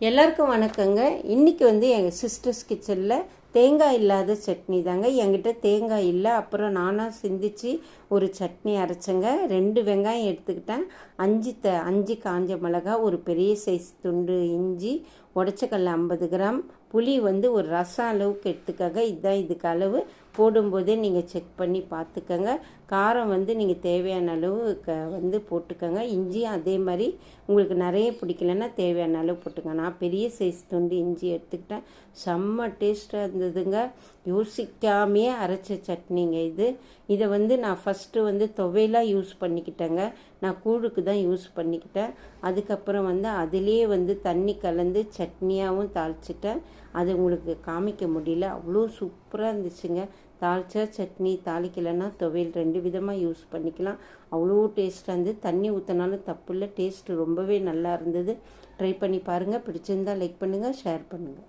எல்லாருக்கும் வணக்கங்க. இன்றைக்கி வந்து எங்கள் சிஸ்டர்ஸ் கிச்சனில் தேங்காய் இல்லாத சட்னி தாங்க. என்கிட்ட தேங்காய் இல்லை, அப்புறம் நானாக சிந்திச்சு ஒரு சட்னி அரைச்சேங்க. 2 வெங்காயம் எடுத்துக்கிட்டேன், 5 காஞ்ச மிளகாய், ஒரு பெரிய சைஸ் துண்டு இஞ்சி, உடச்சக்கல்ல 50 கிராம், புளி வந்து ஒரு ரசம் அளவுக்கு எடுத்துக்கங்க. இதுதான் இதுக்கு அளவு. போடும்போதே நீங்கள் செக் பண்ணி பார்த்துக்கங்க. காரம் வந்து நீங்கள் தேவையான அளவு வந்து போட்டுக்கோங்க. இஞ்சியும் அதே மாதிரி உங்களுக்கு நிறைய பிடிக்கலன்னா தேவையான அளவு போட்டுக்கங்க. நான் பெரிய சைஸ் துண்டு இஞ்சி எடுத்துக்கிட்டேன். செம்ம டேஸ்ட்டாக இருந்ததுங்க. யோசிக்காமையே அரைச்ச சட்னிங்க இது. இதை வந்து நான் ஃபஸ்ட்டு வந்து துவையலாக யூஸ் பண்ணிக்கிட்டேங்க. நான் கூழுக்கு தான் யூஸ் பண்ணிக்கிட்டேன். அதுக்கப்புறம் வந்து அதிலே வந்து தண்ணி கலந்து சட்னியாகவும் தாளிச்சிட்டேன். அது உங்களுக்கு காமிக்க முடியல, அவ்வளோ சூப்பராக இருந்துச்சுங்க. தாளிச்சா சட்னி, தாளிக்கலைன்னா துவையல், 2 விதமாக யூஸ் பண்ணிக்கலாம். அவ்வளோ டேஸ்ட்டாக இருந்து. தண்ணி ஊற்றினாலும் தப்பு இல்லை, டேஸ்ட்டு ரொம்பவே நல்லா இருந்தது. ட்ரை பண்ணி பாருங்கள். பிடிச்சிருந்தால் லைக் பண்ணுங்கள், ஷேர் பண்ணுங்கள்.